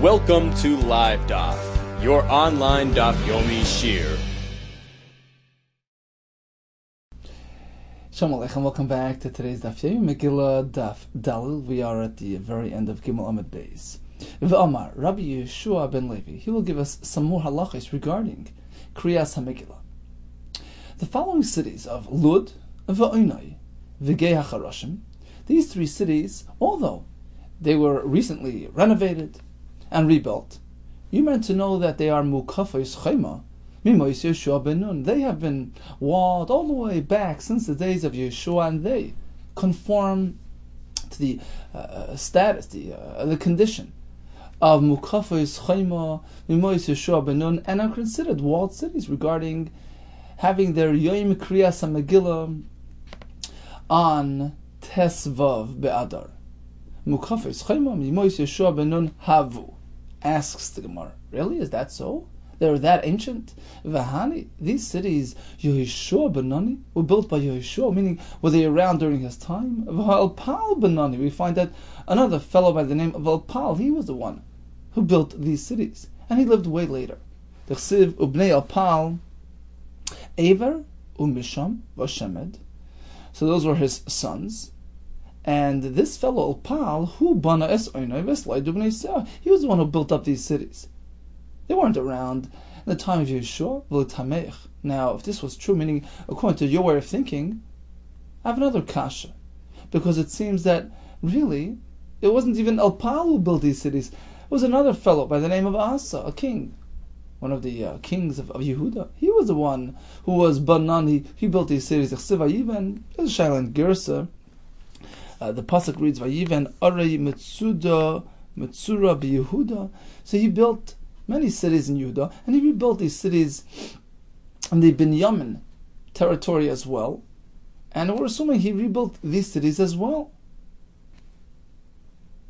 Welcome to Live Daf, your online Daf Yomi Shir. Shalom Aleichem, welcome back to today's Daf Yomi Megillah Daf Dalil. We are at the very end of Gimel Amud Beis. V'Amar, Rabbi Yehuda ben Levi, he will give us some more halachos regarding Kriyas HaMegillah. The following cities of Lud, V'Oinai, V'Gei HaCharashim, these three cities, although they were recently renovated and rebuilt, you meant to know that they are Mukafos Chema, Mimois Yeshua ben Nun. They have been walled all the way back since the days of Yeshua, and they conform to the status, the condition of Mukafos Chema, Mimois Yeshua ben Nun, and are considered walled cities regarding having their Yom Kriyas HaMegillah on Tesvav Be'adar. Mukafos Chema, Mimois Yeshua ben Nun havu. Asks the Gemara, really? Is that so? They're that ancient? Vahani, these cities, Yehoshua Benani, were built by Yehoshua, meaning were they around during his time? Valpal Benani, we find that another fellow by the name of Valpal, he was the one who built these cities, and he lived way later. The Chsiv Ubnei Alpal, Ever, Umisham, Vashemed. So those were his sons. And this fellow Alpal, who bana es oinai v'slai dubnei seah, he was the one who built up these cities. They weren't around in the time of Yeshua, v'letameich. Now, if this was true, meaning according to your way of thinking, I have another kasha, because it seems that really it wasn't even Alpal who built these cities. It was another fellow by the name of Asa, a king, one of the kings of Yehuda. He was the one who was Banan. He built these cities. Even there's a Shailan Gersa. The pasuk reads, "Vayiven arei Metzura b'Yehuda." So he built many cities in Yehuda, and he rebuilt these cities in the Binyamin territory as well. And we're assuming he rebuilt these cities as well.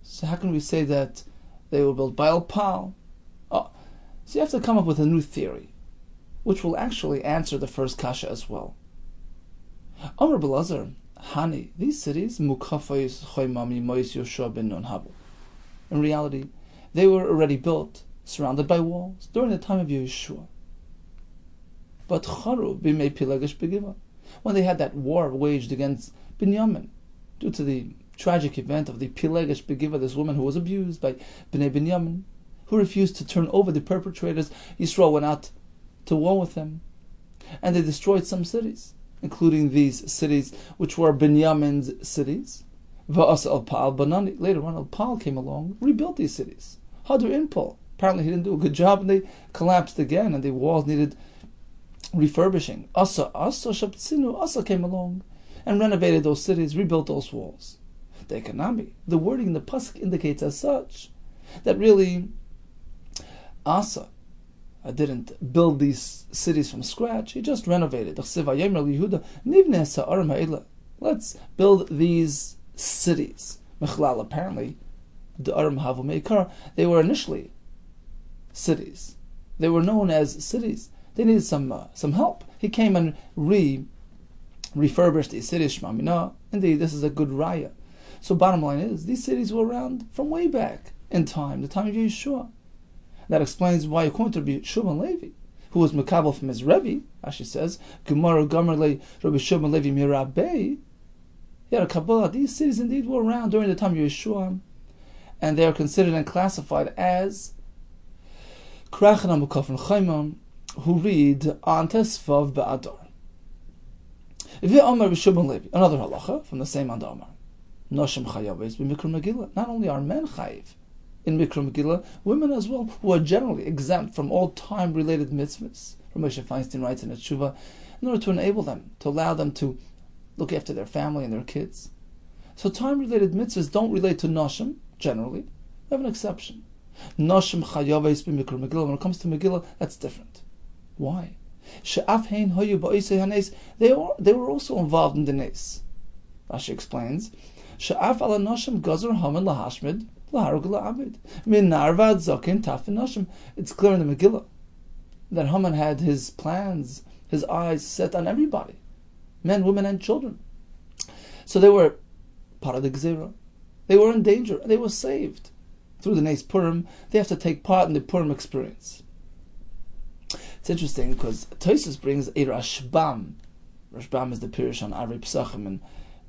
So how can we say that they were built by Alpal? Oh, so you have to come up with a new theory, which will actually answer the first kasha as well. Amr Belazar, Hani, these cities, Mukafos Choymami Mois Yoshua ben Nun habu. In reality, they were already built, surrounded by walls, during the time of Yeshua. But Charuv b'mei Pilegesh begiva, when they had that war waged against Binyamin, due to the tragic event of the Pilegesh begiva, this woman who was abused by Bnei Binyamin, who refused to turn over the perpetrators, Yisrael went out to war with them, and they destroyed some cities, including these cities, which were Binyamin's cities. Va'as Alpal Banani. Later on, Alpal came along, rebuilt these cities. Hadr Inpal. Apparently, he didn't do a good job, and they collapsed again, and the walls needed refurbishing. Asa Shabtsinu. Asa came along and renovated those cities, rebuilt those walls. The Ekanami. The wording in the pasuk indicates as such that really Asa didn't build these cities from scratch. He just renovated. Let's build these cities. Apparently, they were initially cities. They were known as cities. They needed some help. He came and refurbished these cities. Indeed, this is a good raya. So bottom line is, these cities were around from way back in time, the time of Yeshua. That explains why, according to Rabbi Yehuda Levi, who was Makabel from his Rebbe, as she says, Gemara Gamerle Rabbi Yehuda Levi Mirabei, he had a Kabbalah. These cities indeed were around during the time of Yeshua, and they are considered and classified as Krachna Mukafon Chaimam, who read on Tesvav Be'adar. V'Amar Yehuda Levi, another halacha from the same Andamar. Noshim Chayaves b'Mikra Megillah. Not only are men chayiv in Mikra Megillah, women as well, who are generally exempt from all time-related mitzvahs. Moshe Feinstein writes in Tshuva, in order to enable them, to allow them to look after their family and their kids. So time-related mitzvahs don't relate to Noshim, generally. We have an exception. Noshim Chayaves b'Mikra Megillah. When it comes to Megillah, that's different. Why? She'af hein hoyu ba'isei hanes. They were also involved in the nes. Rashi explains, She'af ala Noshim gazer haman lahashmid. It's clear in the Megillah that Haman had his plans, his eyes set on everybody, men, women, and children. So they were part of the Gzera. They were in danger, and they were saved. through the Nes Purim, they have to take part in the Purim experience. It's interesting because Tosfos brings a Rashbam. Rashbam is the Pirush on Ari Pesachim and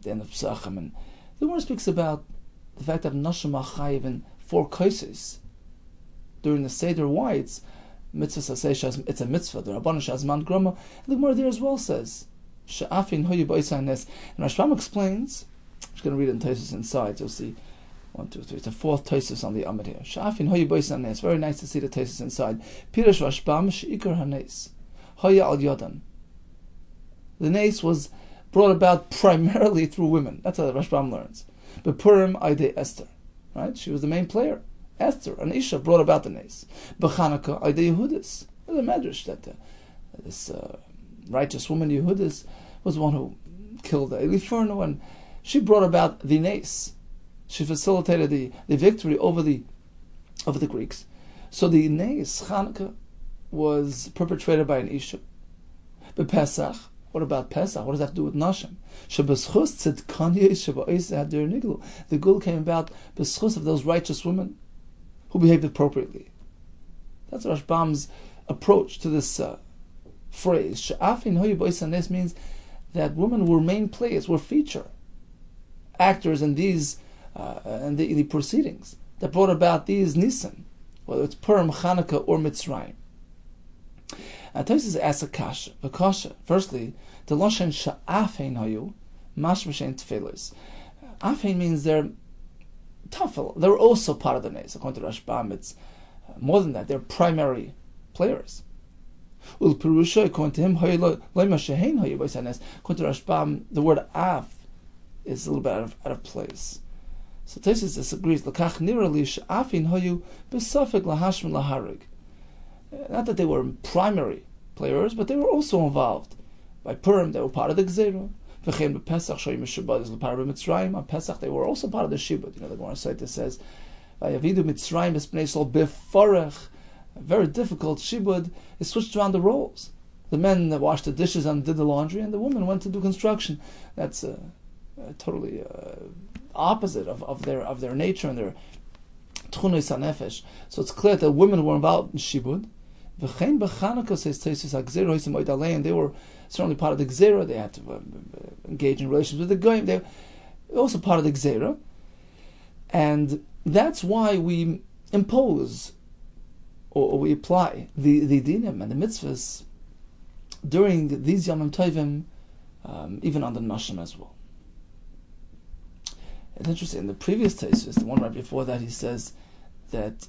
the end of Pesachim. And the Gemara speaks about the fact that Nashim are chayiv in 4 kaises during the Seder. Why? It's mitzvah saseh, it's a mitzvah. The Rabbanan Shazman Groma. And the Gemara there as well says, She'afin hoyu b'oisai nes. And Rashbam explains, I'm just going to read it in Tosfos inside, you'll see 1, 2, 3. It's the 4th Tosfos on the Amud here. She'afin hoyu b'oisai nes. Very nice to see the Tosfos inside. Pirush Rashbam she'ikar hanes. Hoya al yodan. The nes was brought about primarily through women. That's how the Rashbam learns. But Purim Aidei Esther. Right? She was the main player. Esther, an Isha, brought about the nes. B'Chanukah Aidei Yehudis. There's a medrash that this righteous woman Yehudis was one who killed Elifurno, and she brought about the nes. She facilitated the victory over the Greeks. So the nes, Chanukah, was perpetrated by an Isha. But Pesach, what about Pesach? What does that have to do with Nashim? The Gul came about b'schus of those righteous women who behaved appropriately. That's Rashbam's approach to this phrase. She'afin hoyu b'oisei nes means that women were main players, were feature actors in these the proceedings that brought about these Nisan, whether it's Purim, Chanukah, or Mitzrayim. And Tosfos asks a kasha. Firstly, the loshen she'afin hoyu mashma she'en tefillos. Afin means they're tafel. They're also part of the nes. According to Rashbam, it's more than that. They're primary players. Ul pirusha, according to him, loima she'en hoyu b'oisei nes. According to Rashbam, the word af is a little bit out of place. So Tosfos disagrees. L'kach nirali she'afin hoyu b'safek lahashmin laharig. Not that they were primary players, but they were also involved. By Purim, they were part of the Gzeira. V'chein b'Pesach shoyim mishubad is l'par b'Mitzrayim. On Pesach, they were also part of the Shibud. The Gemara Saita says, "Vayavidu Mitzrayim b'spnei Sol b'forech." A very difficult Shibud. It switched around the roles. The men washed the dishes and did the laundry, and the women went to do construction. That's totally opposite of their nature and their tchunos hanefesh. So it's clear that women were involved in Shibud. V'chein b'Chanukah says Tosfos ha'gzeira hoisem oid alein. They were certainly part of the Gzeira. They had to engage in relations with the Goyim. They were also part of the Gzeira. And that's why we impose or we apply the dinim and the mitzvahs during these Yomim Tovim, even on the Nashim as well. It's interesting, in the previous Tosfos, the one right before that, he says that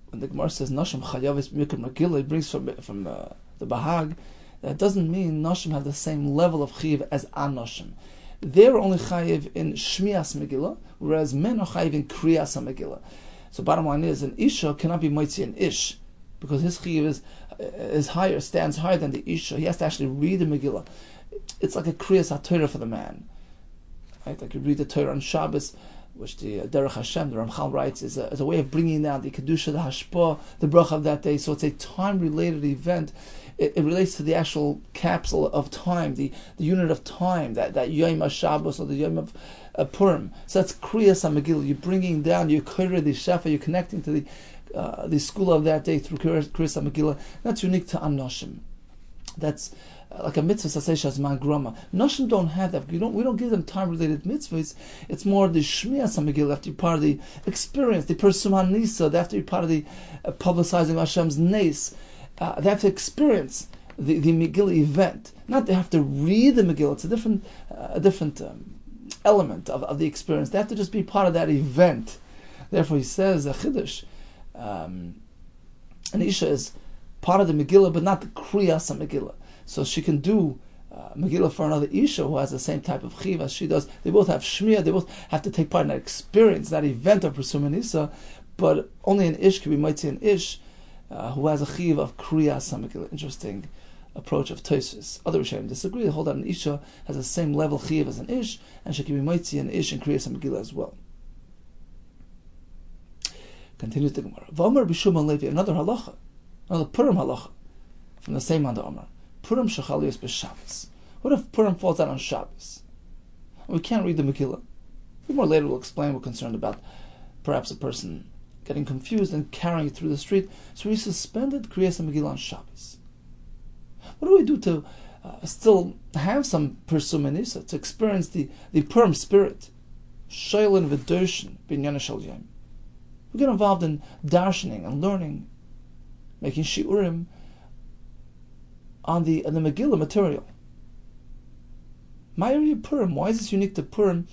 when the Gemara says Nashim Chayavis Mikra Megillah, it brings from the Bahag, that doesn't mean Nashim have the same level of Chayiv as Anoshim. They're only Chayiv in Shmias Megillah, whereas men are Chayiv in Kriyas Megillah. So bottom line is, an Isha cannot be Moitzi an Ish, because his Chayiv is higher, stands higher than the Isha. He has to actually read the Megillah. It's like a Kriyas HaTorah for the man. Right? Like you read the Torah on Shabbos, which the Derech Hashem, the Ramchal writes, is a way of bringing down the Kedusha, the Hashpah, the Bracha of that day. So it's a time-related event. It relates to the actual capsule of time, the unit of time, that Yom HaShabbos or the Yom of Purim. So that's Kriyas HaMegillah. You're bringing down, you're Koreh the Shefa, you're connecting to the school of that day through Kriyas HaMegillah. That's unique to Anoshim. That's like a mitzvah saseh shazman groma. Noshim don't have that. We don't give them time-related mitzvahs. It's more the shmias hamegillah. They have to be part of the experience, the persum nisa. They have to be part of the publicizing Hashem's nes. They have to experience the Megillah event. Not they have to read the Megillah. It's a different element of the experience. They have to just be part of that event. Therefore, he says a chiddush. An isha is part of the Megillah, but not the kriyas Megillah. So she can do Megillah for another Isha who has the same type of chiv as she does. They both have Shmiya, they both have to take part in that experience, that event of Presum Nisa, but only an Ish can be Mighty an Ish who has a chiv of Kriyas HaMegillah. Interesting approach of Tosfos. Other Rishonim disagree. They hold that an Isha has the same level chiv as an Ish, and she can be Mighty an Ish in Kriyas HaMegillah as well. Continues the Gemara. V'omer b'Shimon Levi, another halacha, another Purim halacha, from the same Manda Omer. Purim shechaliyos b'Shabbos. What if Purim falls out on Shabbos? We can't read the Megillah. More later we'll explain. We're concerned about perhaps a person getting confused and carrying it through the street. So we suspended Kriyas Megillah on Shabbos. What do we do to still have some Persumanisa, to experience the Purim spirit? Shaylin v'Dorshin b'Inyan Shel Yom. We get involved in darshaning and learning, making shiurim on the Megillah material. Ma'iri Purim. Why is this unique to Purim?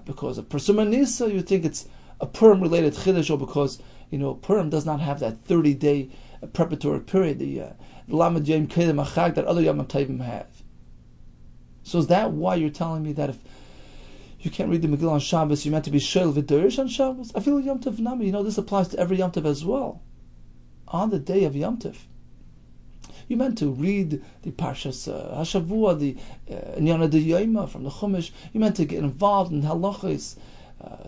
Because of Persumanisa, you think it's a Purim-related chiddush, or because Purim does not have that 30-day preparatory period, the Lamed Yom Kedem Achag that other Yom Tovim have. So is that why you're telling me that if you can't read the Megillah on Shabbos, you're meant to be Shel V'Dorish on Shabbos? I feel Yom Tov Nami. This applies to every Yom Tov as well. On the day of Yom Tov, you meant to read the Parshas Hashavua, the Inyana de Yoma from the Chumash. You meant to get involved in halachos,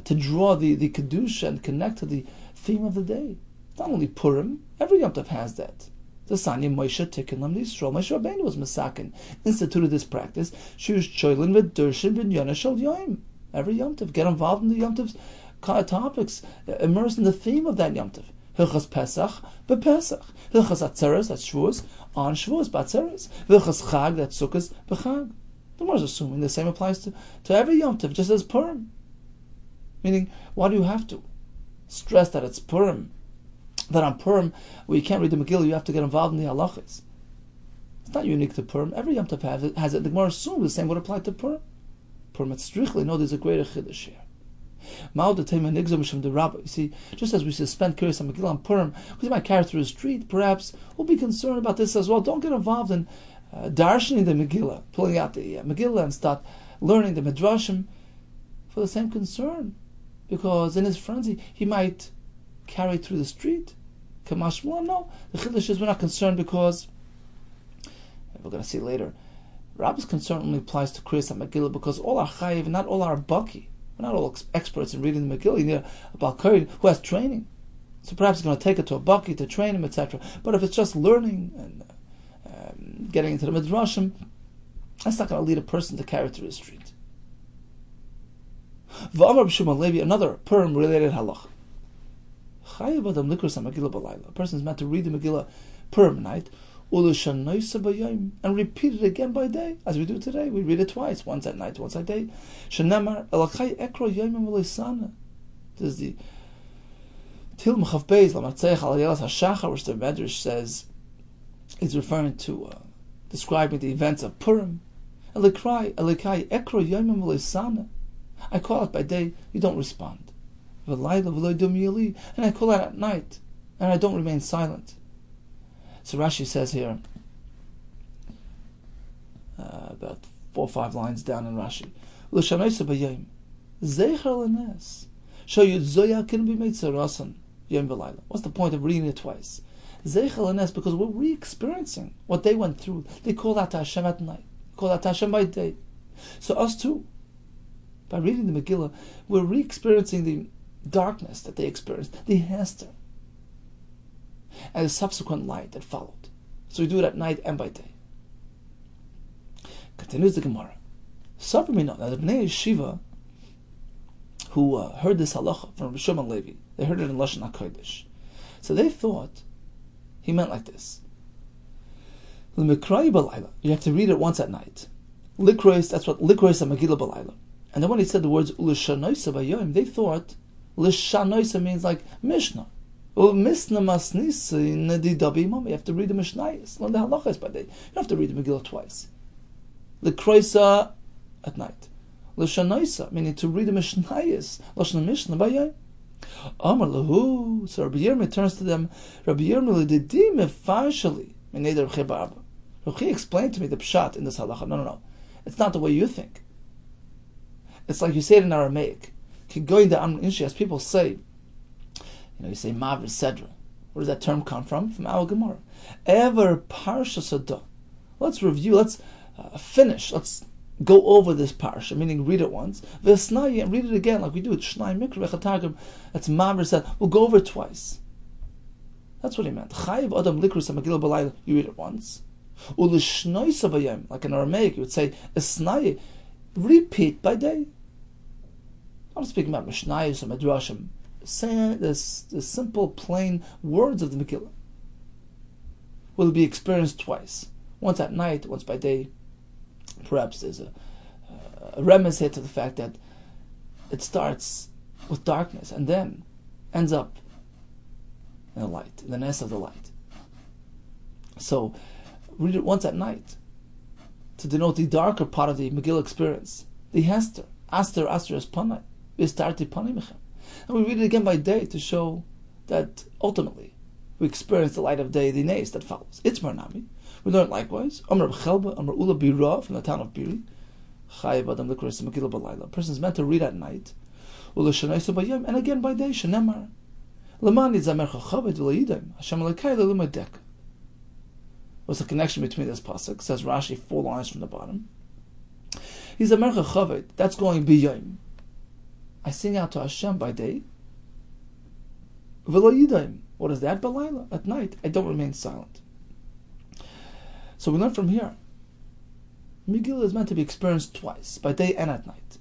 to draw the Kedusha and connect to the theme of the day. It's not only Purim, every Yom Tov has that. The Sanya Moshe Tikkun Lam Yisrael. Moshe Rabbeinu was Masakin, instituted this practice. She was Choylin V'Dorshin B'Inyan Shel Yom. Every Yom Tov, get involved in the Yom Tov's topics, immerse in the theme of that Yom Tov. Hilchas Pesach b'Pesach. Hilchas Atzeres, that's Shavuos, on Shavuos b'Atzeres. Hilchas Chag, that's Sukkos b'Chag. The Gemara is assuming the same applies to every Yom Tov, just as Purim. Meaning, why do you have to stress that it's Purim? That on Purim, where you can't read the Megillah, you have to get involved in the halachas. It's not unique to Purim. Every Yom Tov has it. The Gemara assumes the same would apply to Purim. Purim, it's strictly, no, there's a greater chiddush here. You see, just as we suspend Kriyas Megillah on Purim, because you might carry through the street, perhaps we'll be concerned about this as well. Don't get involved in darshaning the Megillah, pulling out the Megillah and start learning the Midrashim for the same concern. Because in his frenzy, he might carry through the street. Kamashmuel, no. The chiddush is we're not concerned because, we're going to see later, Rabbi's concern only applies to Kriyas Megillah because all are chayiv, not all are baki. We're not all experts in reading the Megillah. You need a Balkari who has training. So perhaps he's going to take it to a Baki to train him, etc. But if it's just learning and getting into the Midrashim, that's not going to lead a person to carry through the street. V'amar b'Shimon Levi, another Purim-related halacha. Chayav adam likros ha-Megillah b'layla. A person is meant to read the Megillah Purim night, and repeat it again by day, as we do today. We read it twice, once at night, once at day. Shenemar elachai ekro yomim v'leisana. This is the Til Mechav Beis Lamatzeich Al Yelas HaShachar, which the Medrash says is referring to describing the events of Purim. Elikai ekro yomim v'leisana. I call it by day, you don't respond. V'layla v'loydum yili, and I call it at night, and I don't remain silent. So Rashi says here, about 4 or 5 lines down in Rashi, L'shanaysa b'yayim, Zeicher l'nes, Shoyud zoya can be made tzarasan, yom v'layla. What's the point of reading it twice? Zeicher l'nes, because we're re-experiencing what they went through. They call that to Hashem at night, call that to Hashem by day. So us too, by reading the Megillah, we're re-experiencing the darkness that they experienced, the Hester, and the subsequent light that followed. So we do it at night and by day. Continues the Gemara. Now the Bnei Yeshiva who heard this halacha from Rabbi Shimon Levi, they heard it in Lashon HaKodesh. So they thought he meant like this. You have to read it once at night. Likrois, that's what Likrois and Megillah B'Layla. And then when he said the words L'shanoisa B'Yom, they thought L'shanoisa means like Mishnah. You have to read the Mishnayos, learn the halachas by day. You don't have to read the Megillah twice. L'kroisa at night. L'shanoisa, meaning to read the Mishnayos, Lashon Mishnah by day. Amar lahu. So Rabbi Yirmiyah turns to them. Rabbi Yirmiyah l'didi mefashali mineder Rabbi Barba. Rabbi explained to me the pshat in this halacha. No. It's not the way you think. It's like you say it in Aramaic. As people say, you say Maver Sedra. Where does that term come from? From our Gemara. Ever Parsha Sada. Let's review, let's finish, let's go over this Parsha, meaning read it once. V'esnai, and read it again, like we do with Shnai Mikra V'chatargim. That's Maver Sedra. We'll go over it twice. That's what he meant. Chayiv Adam Likrus HaMegillah B'Layla. You read it once. U'lishnoi Savayim. Like in Aramaic, you would say Esnai. Repeat by day. I'm speaking about Mishnayos or Midrashim. saying the simple, plain words of the Megillah will be experienced twice. Once at night, once by day. Perhaps there's a remez here to the fact that it starts with darkness and then ends up in the light, in the nest of the light. So read it once at night to denote the darker part of the Megillah experience. The Hester, Aster es Panai, Vistarti Panimichem. And we read it again by day to show that ultimately we experience the light of day, the Nes that follows. It's Marnami. We learn likewise, Amr B'chelba, Amr Ula Bira from the town of Biri, Chayiv Adam L'Kris Megillah B'Layla. A person is meant to read at night, Ula Shanaisu B'Yom, and again by day, Shanemar. L'mani Zamer Chachaved V'Layidem, Hashem L'Kai L'Lumadek. What's the connection between this pasuk? Says Rashi 4 lines from the bottom. He's a mercha chaved. That's going b'yom. I sing out to Hashem by day. V'lo yidayim. What is that? B'layla. At night, I don't remain silent. So we learn from here. Megillah is meant to be experienced twice, by day and at night.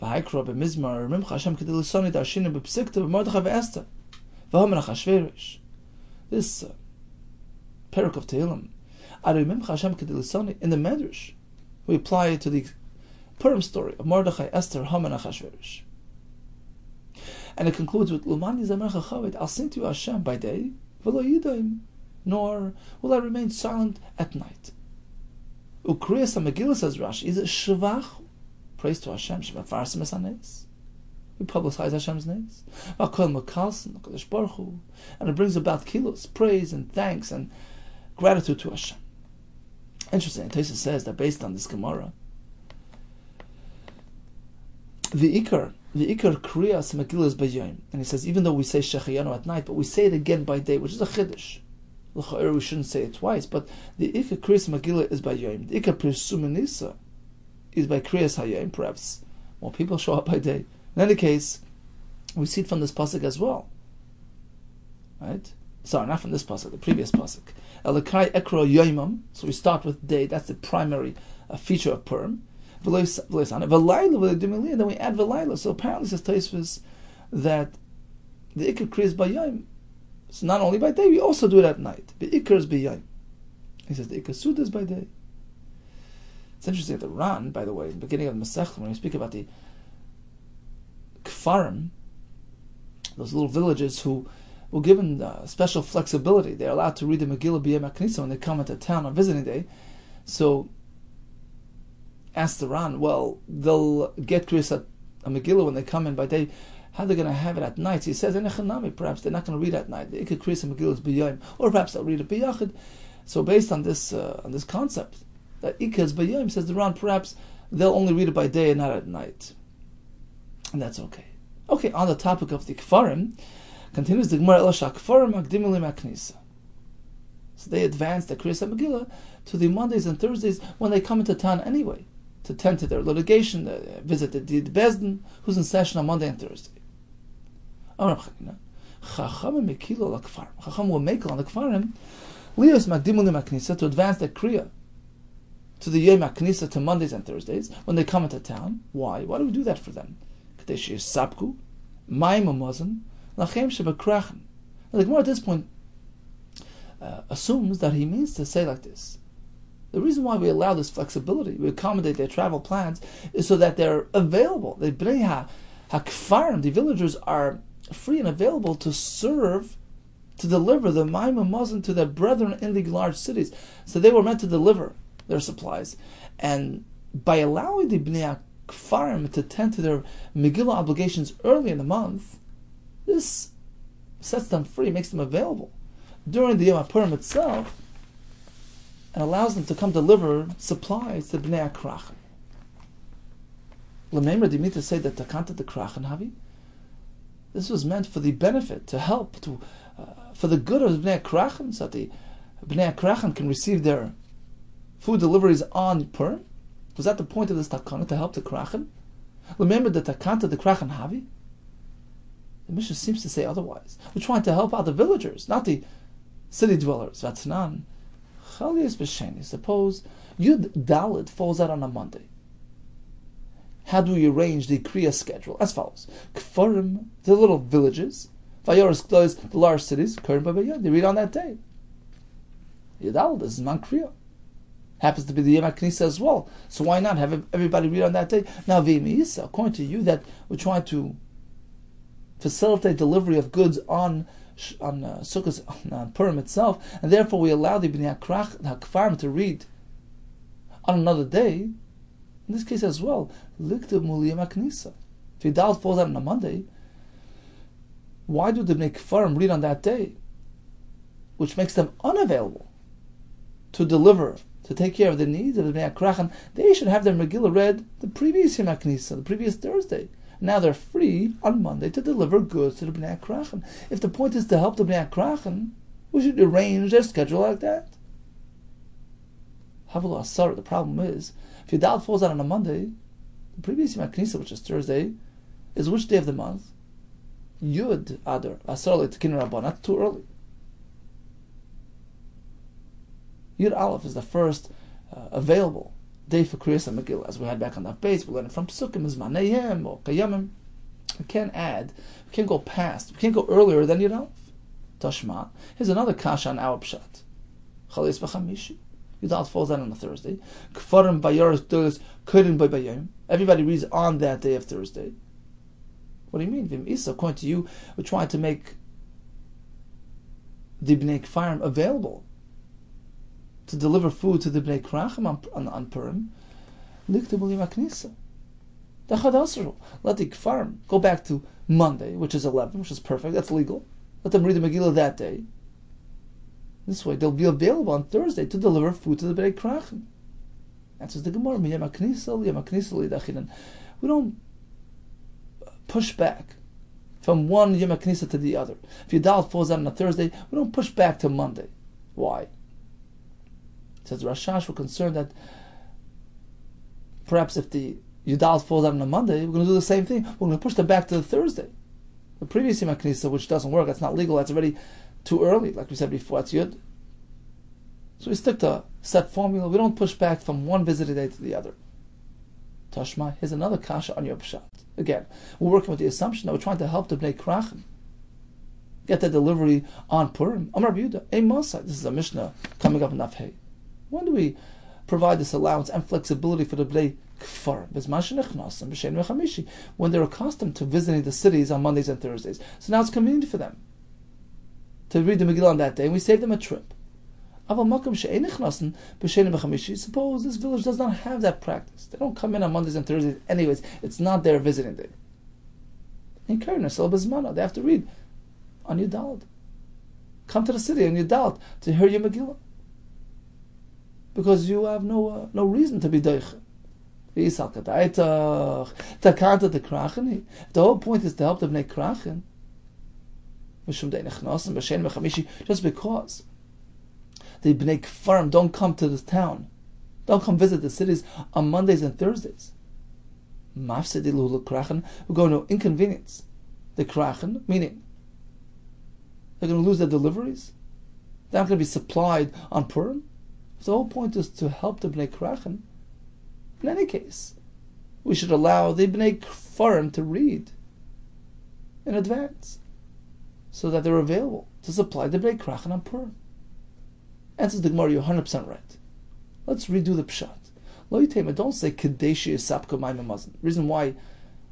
V'haikra b'mizmar mimcha Hashem kedil l'soni darshinu b'psikta b'mordechai v'esther v'homen achashverish. This parak of Tehillim. In the Medrash, we apply it to the Purim story of Mordechai, Esther, Haman, Achashverosh. And it concludes with, Lumani Zamercha Chavit, I'll sing to you Hashem by day, V'lo Yidayim, nor will I remain silent at night. Ukriyas HaMegillah, says Rashi, is a Shevach, praise to Hashem, Shemefarsim es HaNes. We publicize Hashem's names. And it brings about kilos, praise and thanks and gratitude to Hashem. Interesting, Taisa says that based on this Gemara, the Ikar Kriyas Megillah is B'yom. And he says, even though we say Shechayanu at night, but we say it again by day, which is a Chiddush. L'cha'er, we shouldn't say it twice, but the Ikar Kriyas Megillah is B'yom. The Ikar Pirsuminisa is by Kriyas Hayom, perhaps. More people show up by day. In any case, we see it from this pasuk as well. Right? Sorry, not from this pasuk, the previous pasuk. Elikai ekro yoimam. So we start with day. That's the primary feature of Purim. And then we add Velayla. So apparently, says Tosfos that the Ikar Kriyas B'yom. So not only by day, we also do it at night. The Ikar is B'yom. He says the Ikar Suda is by day. It's interesting that the Ran, by the way, in the beginning of the Masechta, when we speak about the Kfarim, those little villages who were given special flexibility. They're allowed to read the Megillah B'yom HaKnisa when they come into town on visiting day. So, ask the Ran, well, they'll get Kriyas a Megillah when they come in by day. How are they going to have it at night? So he says, perhaps they're not going to read at night. The Ikar Kriyas a Megillah is B'yom, or perhaps they'll read it B'yachid. So based on this concept, that Ikar is B'yom, says the Ran, perhaps they'll only read it by day and not at night. And that's okay. Okay, on the topic of the Kfarim, continues the Gemara, Kfarim Magdimulim HaKnisa. So they advance the Kriyas Megillah to the Mondays and Thursdays when they come into town anyway, to tend to their litigation, visit the Bezdin, who's in session on Monday and Thursday. Chacham will make on the Kfarim, Lios Magdimulim HaKnisa, to advance the Kriya to the Yom HaKnisa, to Mondays and Thursdays, when they come into town. Why? Why do we do that for them? The Gemara at this point assumes that he means to say like this. The reason why we allow this flexibility, we accommodate their travel plans, is so that they're available. The Bnei HaKfarim, the villagers, are free and available to serve, to deliver the Maimon Mazon to their brethren in the large cities. So they were meant to deliver their supplies. And by allowing the Bnei Kfarim to tend to their Megillah obligations early in the month, this sets them free, makes them available during the Yom HaPurim itself, and allows them to come deliver supplies to Bnei HaKrachan. L'meimer, do you mean to say that Takanta the Krachan Havi? This was meant for the benefit, to help, for the good of the Bnei HaKrachan, so that the Bnei HaKrachan can receive their food deliveries on Purim? Was that the point of this takana, to help the Krachan? Remember the takanta, the Krachan Havi? The Mishnah seems to say otherwise. We're trying to help out the villagers, not the city dwellers. Vatsanan. Chalias b'sheni. Suppose Yud Dalid falls out on a Monday. How do we arrange the Kriya schedule? As follows. Kfarim, the little villages. Vayoris Klois, the large cities. Kurim Babayah, they read on that day. Yadal, this is Man Kriya. Happens to be the Yom HaKnisa as well. So why not have everybody read on that day? Now, V'imisa, according to you, that we're trying to facilitate delivery of goods on Sukkot, on Purim itself, and therefore we allow the Bnei HaKfarim to read on another day, in this case as well, Likta Muli Yom HaKnisa. If Yidal falls out on a Monday, why do the Bnei HaKfarim read on that day? Which makes them unavailable to deliver, to take care of the needs of the Bnei HaKrachan. They should have their Megillah read the previous Yom HaKnisa, the previous Thursday. Now they're free on Monday to deliver goods to the Bnei HaKrachan. If the point is to help the Bnei HaKrachan, we should arrange their schedule like that. Havula Asar, the problem is, if your Yidal falls out on a Monday, the previous Yom HaKnisa, which is Thursday, is which day of the month? Yud Adar, Asar Le'Tekin Rabban, not too early. Yud Aleph is the first available day for Kriyas and Megillah, as we had back on that base. We learned from Psukim, Zmanayim or Kayamim. We can't add, we can't go past, we can't go earlier than Yud Aleph. Tashma. Here's another kasha on our pshat. Chalis b'chamishi. Yud Aleph falls out on a Thursday. Kfarim bayoris dolis kurin baybayim. Everybody reads on that day of Thursday. What do you mean? Vim Isa, according to you, we're trying to make the Bnei Kfarim available to deliver food to the Bnei Krachim on Purim. Let the Kfarim go back to Monday, which is 11, which is perfect, that's legal. Let them read the Megillah that day. This way they'll be available on Thursday to deliver food to the Bnei Krachim. Answers the Gemara. We don't push back from one Yom HaKnisa to the other. If your Yidal falls out on a Thursday, we don't push back to Monday. Why? Says Rashash, we're concerned that perhaps if the Yudal falls out on a Monday, we're going to do the same thing. We're going to push them back to the Thursday. The previous Yom HaKnisa, which doesn't work, that's not legal, that's already too early, like we said before, that's Yud. So we stick to a set formula. We don't push back from one visited day to the other. Tashma, here's another kasha on your pshat. Again, we're working with the assumption that we're trying to help the Bnei Krachim get the delivery on Purim. Amar Rabbi Yehuda, Ein Masai. This is a Mishnah coming up in Daf Hey. When do we provide this allowance and flexibility for the Bnei Kfarim? When they're accustomed to visiting the cities on Mondays and Thursdays. So now it's convenient for them to read the Megillah on that day, and we save them a trip. Suppose this village does not have that practice. They don't come in on Mondays and Thursdays anyways. It's not their visiting day. They have to read on Yudalad. Come to the city on Yudalad to hear your Megillah, because you have no reason to be doiche. The whole point is to help the Bnei Krachin. Just because the Bnei Kfarim don't come to this town, don't come visit the cities on Mondays and Thursdays, we're going to inconvenience the Krachin, meaning they're going to lose their deliveries. They're not going to be supplied on Purim. So the whole point is to help the Bnei Krachin. In any case, we should allow the Bnei Kfarim to read in advance, so that they're available to supply the Bnei Krachin on Purim. Answers the Gemara, you're 100% right. Let's redo the pshat. Lo yitema, don't say kadeshi esapka ma'im mazon. The reason why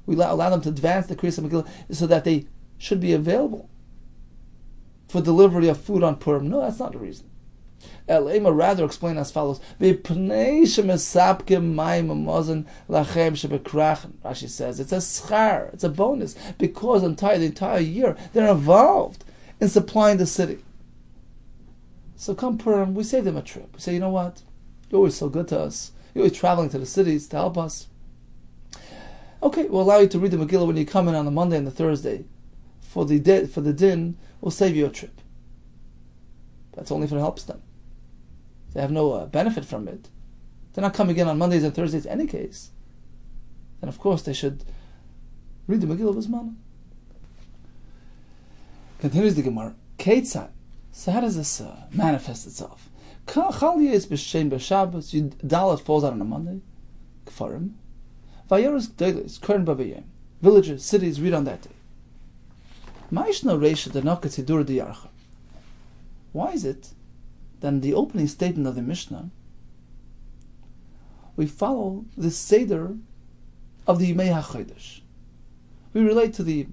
we allow them to advance the Kriyas Megillah is so that they should be available for delivery of food on Purim. No, that's not the reason. Elema rather explain as follows: Rashi says it's a schar, it's a bonus, because the entire year they're involved in supplying the city. So come Purim, we save them a trip. We say, you know what? You're always so good to us. You're always traveling to the cities to help us. Okay, we'll allow you to read the Megillah when you come in on the Monday and the Thursday. For the din, we'll save you a trip. That's only if it helps them. They have no benefit from it. They're not coming in on Mondays and Thursdays in any case. Then of course they should read the Megillah B'zman. Continues the Gemara. Keitzad. So how does this manifest itself? Chal is b'shem b'Shabbos. Dalet falls out on a Monday. Kfarim. Vayeros Gdolos, Kern Bavayim. Villages, cities read on that day. Ma'ishna Reisha Danaka Tzidur Diyarcha. Why is it that in the opening statement of the Mishnah we follow the Seder of the Yimei HaChodesh? We relate to the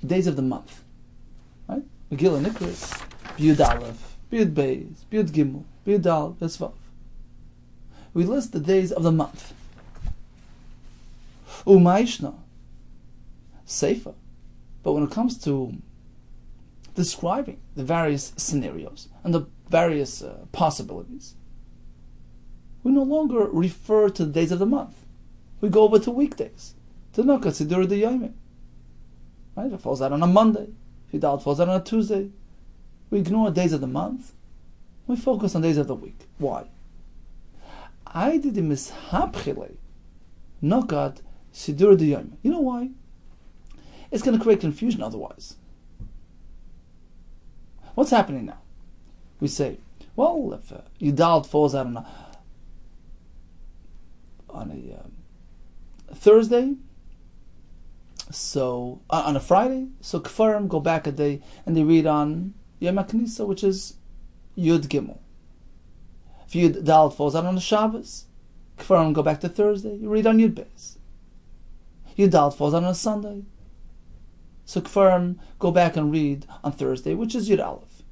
days of the month. Right? Megillah Nikris, B'Yud Aleph, B'Yud Beis, B'Yud Gimel, B'Yud Dal, B'Svav. We list the days of the month. U'ma'ishna, Seifa. But when it comes to describing the various scenarios and the various possibilities, we no longer refer to the days of the month. We go over to weekdays. To Naka Tzidur D'Yomim. Right? If it falls out on a Monday, if it falls out on a Tuesday, we ignore days of the month. We focus on days of the week. Why? I did mishapchile Nakat Tzidur D'Yomim. You know why? It's going to create confusion otherwise. What's happening now? We say, if Yudal falls out on a Thursday, so on a Friday, so Kfarim go back a day and they read on Yom HaKnisa, which is Yud Gimel. If Yud Dal falls out on a Shabbos, Kfarim go back to Thursday, you read on Yud Beis. Yud Dal falls out on a Sunday, so Kfarim go back and read on Thursday, which is Yud Aleph.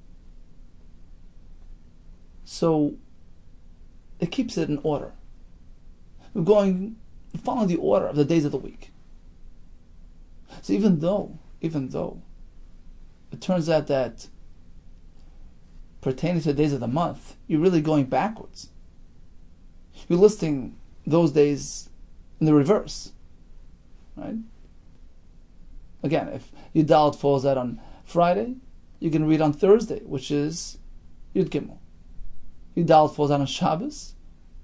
So it keeps it in order. We're following the order of the days of the week. So even though it turns out that pertaining to the days of the month, you're really going backwards. You're listing those days in the reverse, right? Again, if Yud Dalet falls out on Friday, you can read on Thursday, which is Yud Gimel. Yud Dalet falls out on Shabbos,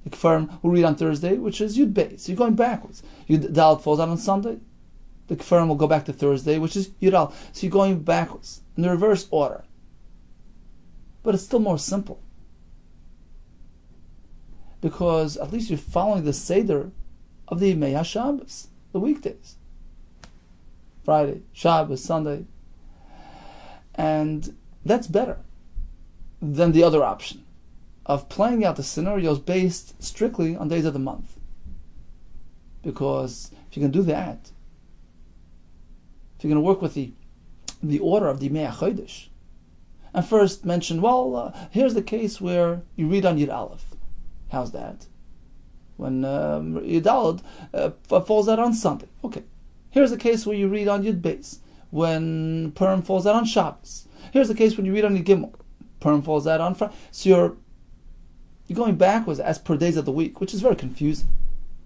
the Kfarim will read on Thursday, which is Yud Beis. So you're going backwards. Yud Dalet falls out on Sunday, the Kfarim will go back to Thursday, which is Yud Aleph. So you're going backwards in the reverse order. But it's still more simple, because at least you're following the Seder of the Yimei HaShabbos, the weekdays. Friday, Shabbos, Sunday. And that's better than the other option of playing out the scenarios based strictly on days of the month. Because if you can do that, if you're going to work with the order of the Yimei HaChodesh, and first mention, here's the case where you read on Yud Aleph. How's that? When Yud Aleph falls out on Sunday. Okay. Here's the case where you read on Yud Beis, when Purim falls out on Shabbos. Here's the case when you read on Yud Gimel, Purim falls out on Friday. So you're going backwards as per days of the week, which is very confusing.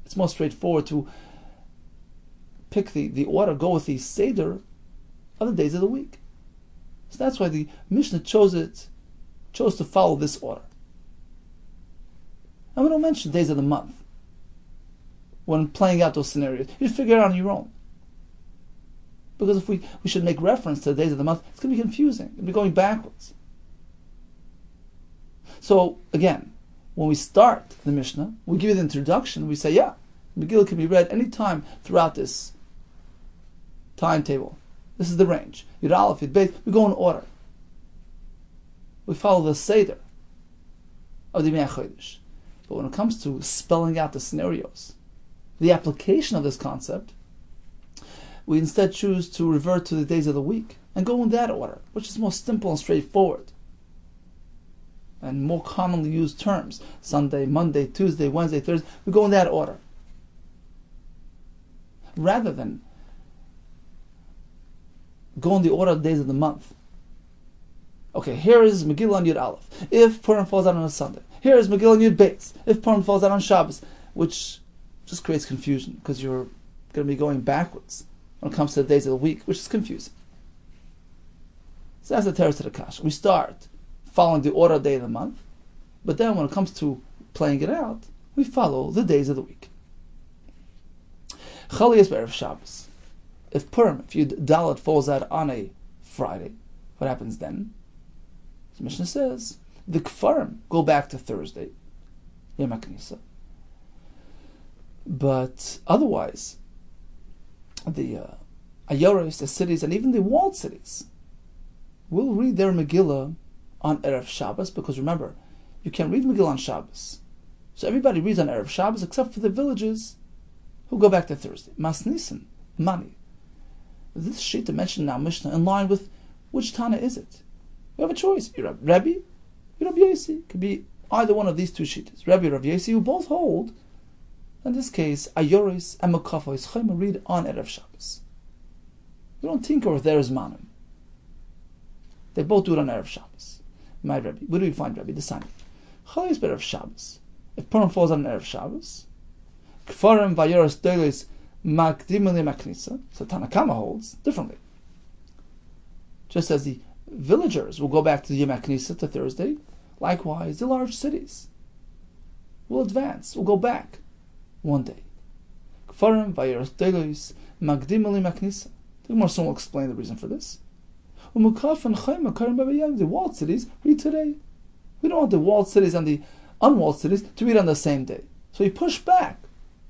It's more straightforward to pick the order, go with the Seder of the days of the week. So that's why the Mishnah chose to follow this order. And we don't mention days of the month when playing out those scenarios. You figure it out on your own. Because if we should make reference to the days of the month, it's going to be confusing. It'll be going backwards. So, again, when we start the Mishnah, we give you the introduction, we say, Megillah can be read any time throughout this timetable. This is the range. Yud Aleph, Yud Beis, we go in order. We follow the Seder of the Yimei HaChodesh. But when it comes to spelling out the scenarios, the application of this concept, we instead choose to revert to the days of the week and go in that order, which is more simple and straightforward. And more commonly used terms. Sunday, Monday, Tuesday, Wednesday, Thursday. We go in that order. Rather than go in the order of the days of the month. Okay, here is Megillah on Yud Aleph. If Purim falls out on a Sunday. Here is Megillah on Yud Beis. If Purim falls out on Shabbos. Which just creates confusion, because you're going to be going backwards when it comes to the days of the week, which is confusing. So that's the teretz to the kasha. We start following the order of the day of the month, but then when it comes to playing it out, we follow the days of the week. Chaliyas B'erev Shabbos. If Yud Dalet falls out on a Friday, what happens then? The Mishnah says the Kfarim go back to Thursday, Yom HaKnisa. But otherwise, the ayoros, the cities, and even the walled cities will read their Megillah on Erev Shabbos, because remember, you can read Megillah on Shabbos. So everybody reads on Erev Shabbos except for the villages who go back to Thursday. Mas Nisan, money. This Shita mentioned now Mishnah in line with which Tana is it? You have a choice. You're a Rebbe, you're Rabbi Yesi. It could be either one of these two Shitas. Rebbe or Rabbi Yesi, who both hold, in this case, Ayoris and Mekafos Chayma read on Erev Shabbos. You don't tinker with their Zmanim. They both do it on Erev Shabbos. My Rebbe. Where do we find Rebbe? The Sani. Chayis Erev Shabbos. If Purim falls on Erev Shabbos, Kfarim Vayoros Doilis Magdimili Maknisa, so Tanakama holds differently. Just as the villagers will go back to the Yom HaKnisa to Thursday, likewise the large cities will advance, will go back one day. Kfarim Vayoros Doilis Magdimili Maknisa. The Gemara soon will explain the reason for this. The walled cities read today. We don't want the walled cities and the unwalled cities to read on the same day. So we push back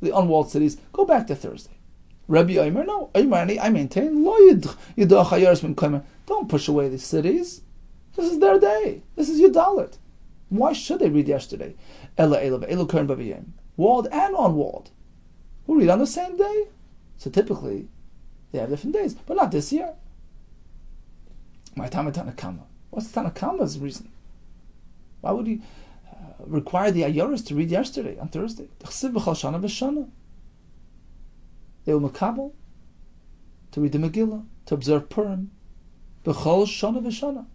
the unwalled cities, go back to Thursday. Rabbi Omer, no, I maintain, don't push away the cities. This is their day. This is Yudalit. Why should they read yesterday? Walled and unwalled. Who read on the same day? So typically, they have different days, but not this year. My Tanakama. What's Tanakama's reason? Why would he require the Ayoris to read yesterday, on Thursday? They will makabel to read the Megillah, to observe Purim, b'chol shana v'shana.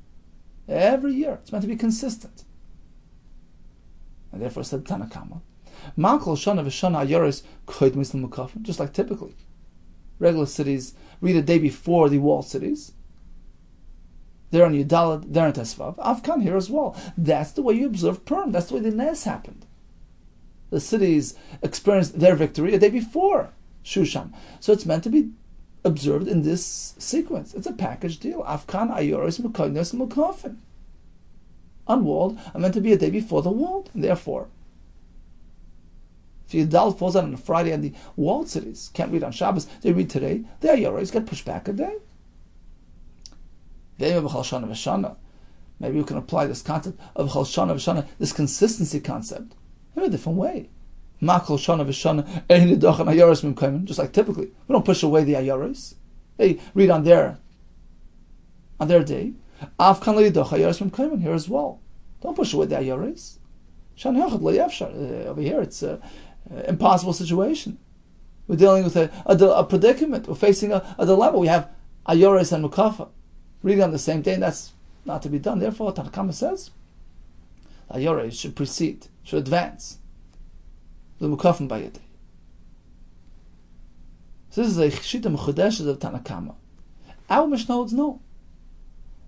Every year. It's meant to be consistent. And therefore said Tanakama. Makol shana v'shana Ayoris koid misl mukafim. Just like typically. Regular cities read a day before the walled cities. They're on Yudalit, they're on Tesvav. Afkan here as well. That's the way you observe Purim. That's the way the Nes happened. The cities experienced their victory a day before Shushan. So it's meant to be observed in this sequence. It's a package deal. Afkan, Ayoris, Mekaynos, and Mekafin. Unwalled are meant to be a day before the walled. And therefore, if Yudalit falls out on a Friday and the walled cities can't read on Shabbos, they read today, the Ayoris get pushed back a day. Maybe we can apply this concept of Chol Shana V'Shana, this consistency concept, in a different way. Just like typically, we don't push away the Ayoris. They read on their day. Here as well. Don't push away the Ayoris. Over here, it's an impossible situation. We're dealing with a predicament. We're facing a dilemma. We have Ayoris and Mukafa reading on the same day, and that's not to be done. Therefore, Tanakama says, Ayoris should precede, should advance the Mukafim by a day. So this is a Chishita Mechudeshes of Tanakama. Our Mishnah holds no.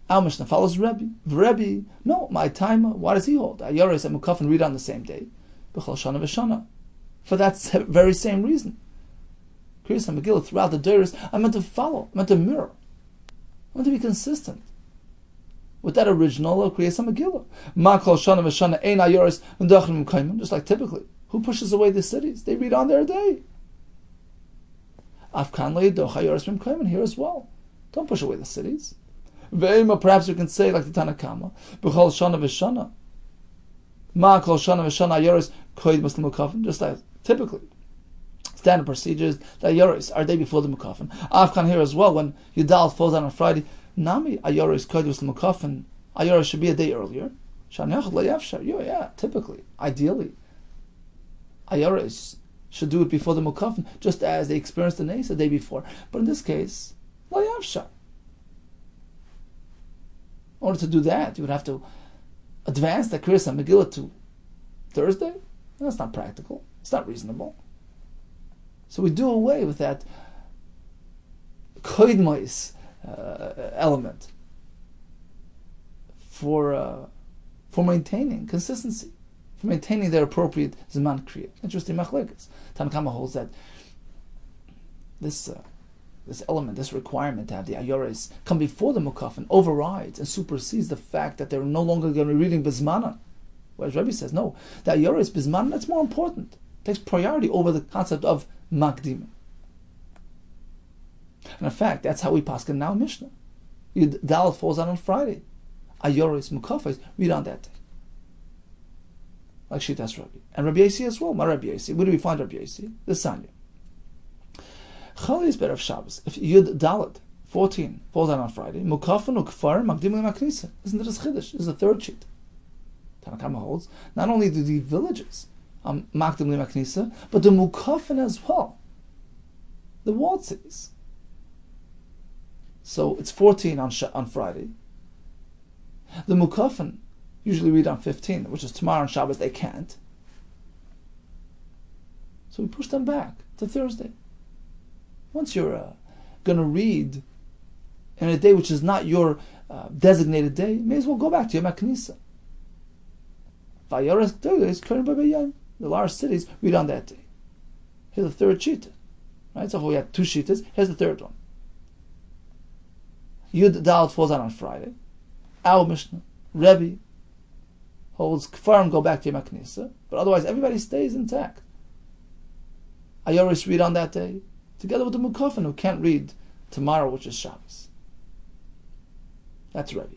Our Mishnah follows Rebbe. Rebbe, no, my time, why does he hold? Ayoris and Mukafim read on the same day. B'chol Shana V'Shana. For that very same reason. Kriyas and Megillah throughout the Deiros are meant to follow, meant to mirror. I want to be consistent with that original Kriyas HaMegillah. Makol Shana V'Shana Ein Ayoris V'Dachim M'Kayim. Just like typically, who pushes away the cities? They read on their day. Afkan Le'Doch Ayoris M'Kayim here as well. Don't push away the cities. Ve'ema, perhaps you can say like the Tanakama, B'chol Shana V'Shana Makol Shana V'Shana Ayoris Koid Muslim M'Kafim. Just like typically. Standard procedures, the Ayoris are day before the Mukafin. Afkan here as well, when Yudal falls out on Friday, Nami Ayoris Kodus Mukafin, Ayoris should be a day earlier. Yeah, typically, ideally, Ayoris should do it before the Mukafin, just as they experienced the Nes the day before. But in this case, Layavsha. In order to do that, you would have to advance the Kriyas and Megillah to Thursday. That's not practical. It's not reasonable. So we do away with that koidmois element for maintaining consistency, for maintaining their appropriate zman kriya. Interesting machlekes. Tanakama holds that this element, this requirement to have the ayoris come before the mukafin overrides and supersedes the fact that they're no longer going to be reading bizmanan. Whereas Rebbe says, no, the ayoris bizmanan, that's more important. takes priority over the concept of Makdim. And in fact, that's how we paskin now Mishnah. Yud Dalet falls out on Friday. Ayoris, Mukafes, read on that day. Like Shitas Rabbi. And Rabbi Yesi as well. My Rabbi Yesi. Where do we find Rabbi Yesi? The Sanya. Chali is better of Shabbos. If Yud Dalet 14 falls out on Friday, Mukafen ukfar Makdim Maknisa. Isn't it a chiddush? This is the third sheet. Tanakama holds not only do the villages Makdim Maknisa, but the Mukafen as well. The walled cities. So it's 14 on Friday. The Mukafen usually read on 15, which is tomorrow on Shabbos. They can't. So we push them back to Thursday. Once you're going to read in a day which is not your designated day, you may as well go back to your Maknisa. The large cities read on that day. Here's the third sheet. Right? So if we had two sheetas, here's the third one. Yud Dalet falls out on Friday. Our Mishnah, Rebbe, holds Kfarim go back to your Maknisa, but otherwise everybody stays intact. Ayoris read on that day, together with the Mukafin who can't read tomorrow, which is Shabbos. That's Rebbe.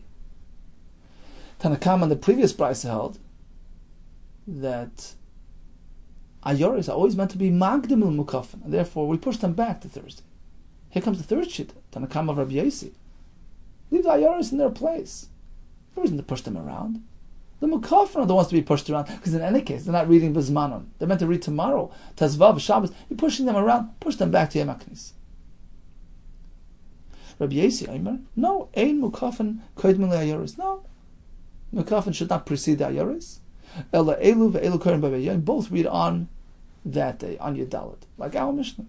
Tanakam on the previous Brisa held that Ayoris are always meant to be Magdim al Mukafin, and therefore we push them back to Thursday. Here comes the third shita, Tanakam of Rabbi Yesi. Leave the Ayoris in their place. No reason to push them around. The Mukafin are the ones to be pushed around, because in any case, they're not reading Bizmanon. They're meant to read tomorrow, Tazvav, Shabbos. You're pushing them around, push them back to Yemaknis. Rabbi Yesi, Aimer, no, Ein Mukafin Koidmin Ayoris. No, Mukafin should not precede the Ayoris. Ela Elu ve'elu Korim B'Be'yim. Both read on that day, on Yud Dalet, like our Mishnah.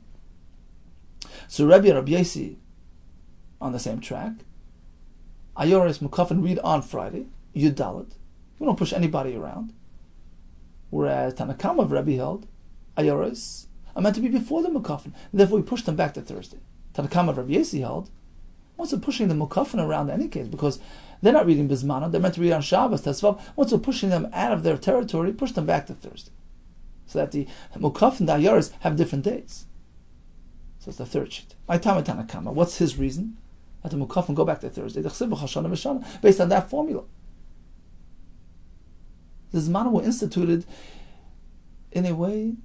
So Rabbi and Rabbi Yesi on the same track. Ayoris Mukafin read on Friday, Yud Dalet. We don't push anybody around. Whereas Tanakam of Rabbi held, Ayoris are meant to be before the Mukafin. Therefore we push them back to Thursday. Tanakam of Rabbi Yesi held, once we're pushing the Mukafin around in any case, because they're not reading Bizmana, they're meant to read on Shabbos, Tesvav. Once we're pushing them out of their territory, push them back to Thursday. So that the Mukafin and the Ayoris have different days. So it's the third sheet. My Tama Tanakama, what's his reason? That the Mukafin go back to Thursday. Based on that formula. The Zmanim were instituted in a way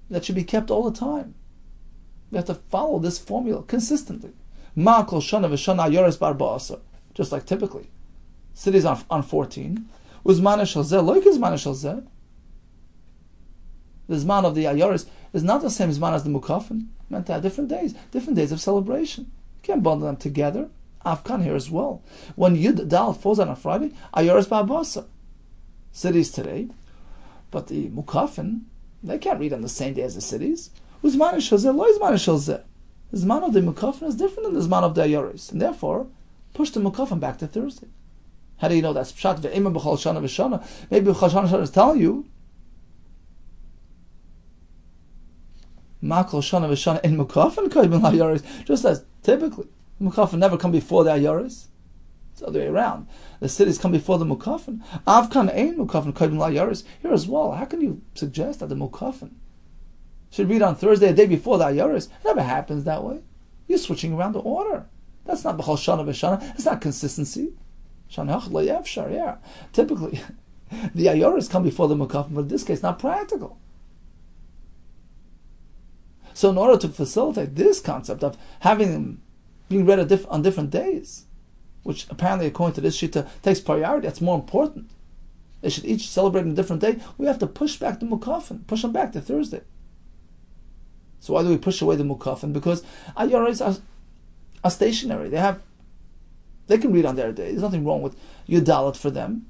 that should be kept all the time. We have to follow this formula consistently. Just like typically. Cities on 14. The Zman of the Ayoris is not the same Zman as the Mukafin. Meant to have different days of celebration. You can't bundle them together. Afkan here as well. When Yud Dal falls on a Friday, Ayoris Ba'abasa. Cities today, but the Mukafin, they can't read on the same day as the cities. The Zman of the Mukafin is different than the Zman of the Ayoris, and therefore push the Mukafin back to Thursday. How do you know that's Pshat? Maybe B'chol Shana is telling you Makol Shana V'Shana in Mukafin Koyim Ayoris, just as typically the Mukafin never come before the Ayoris. It's the other way around. The cities come before the Mukafin. Avkan Ein Mukafin Koyim Ayoris. Here as well, how can you suggest that the Mukafin should read on Thursday, a day before the Ayoris? It never happens that way. You're switching around the order. That's not B'chol Shana V'Shana. It's not consistency. Yeah. Typically, the Ayoris come before the Mukafin, but in this case, not practical. So in order to facilitate this concept of having them being read on different days, which apparently according to this shita takes priority, that's more important. They should each celebrate on a different day. We have to push back the Mukafin, push them back to Thursday. So why do we push away the Mukafin? Because Ayoris are stationary. They can read on their day. There's nothing wrong with Yud Dalet for them.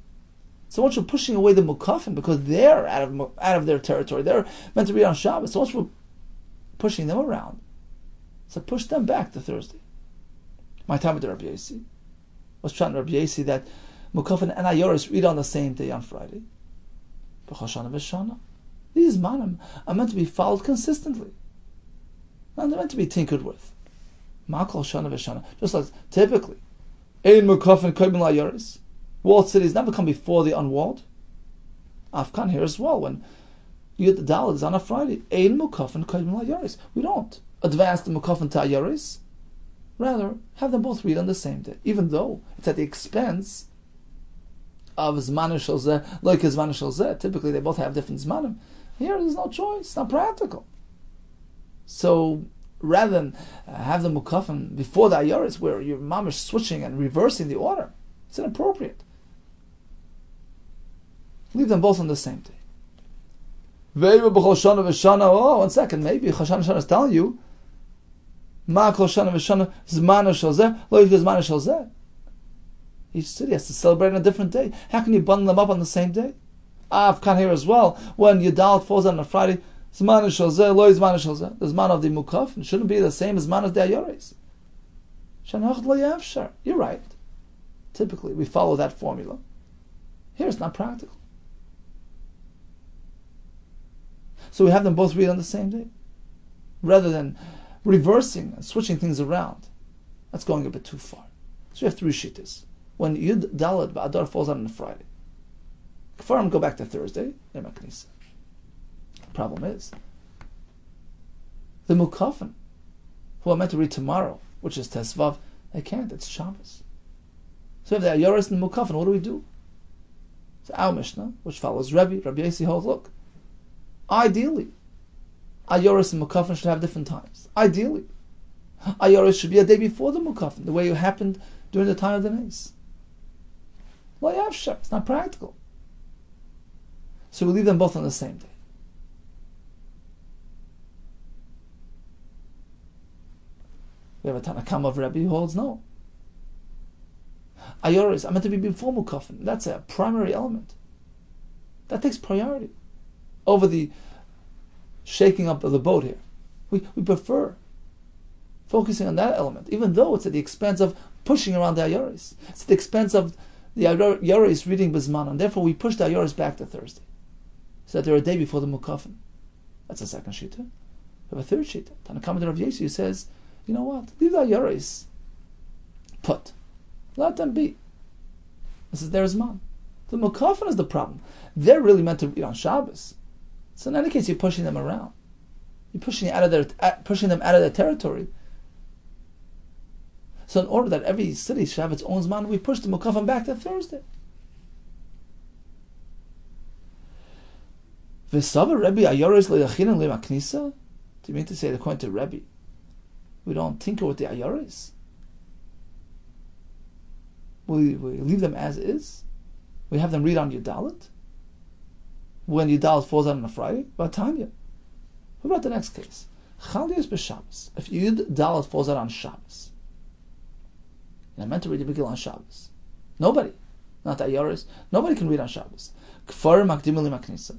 So once we're pushing away the Mukafin because they're out of their territory, they're meant to read on Shabbos. So once we're pushing them around, so push them back to Thursday. My time with the Rabbi Yesi was trying to Rabbi Yesi that Mukafin and Ayoris read on the same day on Friday. These manim are meant to be followed consistently. Not they're meant to be tinkered with. Just like typically, Ein Mukafin Koyim Ayoris. Walled cities never come before the unwalled. Afkan here as well. When Yud Daled is on a Friday. Ein Mukafin Kodim LaYaris. We don't advance the Mukafin to Yaris. Rather, have them both read on the same day, even though it's at the expense of Zman Shel Zeh, like Zman Shel Zeh. Typically, they both have different Zmanim. Here, there's no choice. It's not practical. So, rather than have the Mukafin before the Ayaris, where your mom is switching and reversing the order, it's inappropriate. Leave them both on the same day. Oh, 1 second, maybe Choshan Shana is telling you, Ma Kol Shana V'Shana Zman Shel Zeh, Lo Yishga Zman Shel Zeh. Each city has to celebrate on a different day. How can you bundle them up on the same day? I've come here as well. When Yudalit falls on a Friday, Zman Shel Zeh, Lo Zman Shel Zeh. The Zman of the Mukaf shouldn't be the same as Zman of the Ayaris. Shanachad Lo Yavshar. You're right. Typically, we follow that formula. Here, it's not practical. So we have them both read on the same day, rather than reversing and switching things around. That's going a bit too far. So we have 3 shittas. When Yud Daled Ba'adar falls on a Friday, Kfarim go back to Thursday. The problem is the Mukafin, who are meant to read tomorrow, which is Tesvav, they can't. It's Shabbos. So we have the Ayaris and the Mukafin. What do? So our Mishnah, which follows Rabbi Yossi holds, look, ideally, Ayoris and Mukafin should have different times. Ideally, Ayoris should be a day before the Mukafin, the way it happened during the time of the Nes. Lo Yavshar, it's not practical. So we leave them both on the same day. We have a Tanakam of Rabbi who holds no. Ayoris are meant to be before Mukafin. That's a primary element. That takes priority over the shaking up of the boat here. We prefer focusing on that element, even though it's at the expense of pushing around the Ayoris. It's at the expense of the Ayoris reading Bizman, and therefore we push the Ayoris back to Thursday, so that they're a day before the Mukafin. That's the second shita. We have a third shita. Tanakam of Yesu says, you know what? Leave the Ayoris put. Let them be. This is their Zman. The Mukafin is the problem. They're really meant to read on Shabbos. So in any case, you're pushing them around. You're pushing them out of their territory. So in order that every city should have its own Zman, we push the Mukafim back to Thursday. V'sava Rebbe Ayoris le'yachinam le'maknisa? Do you mean to say, according to Rebbe, we don't tinker with the Ayoris? We leave them as is? We have them read on Yudalit? When Yudalit falls out on a Friday? Batanya. What about the next case? Chaliyas b'Shabbos. If Yudalit falls out on Shabbos, and I meant to read the Megillah on Shabbos. Nobody, not the Ayoris, nobody can read on Shabbos. Kfarim makdim maknisa.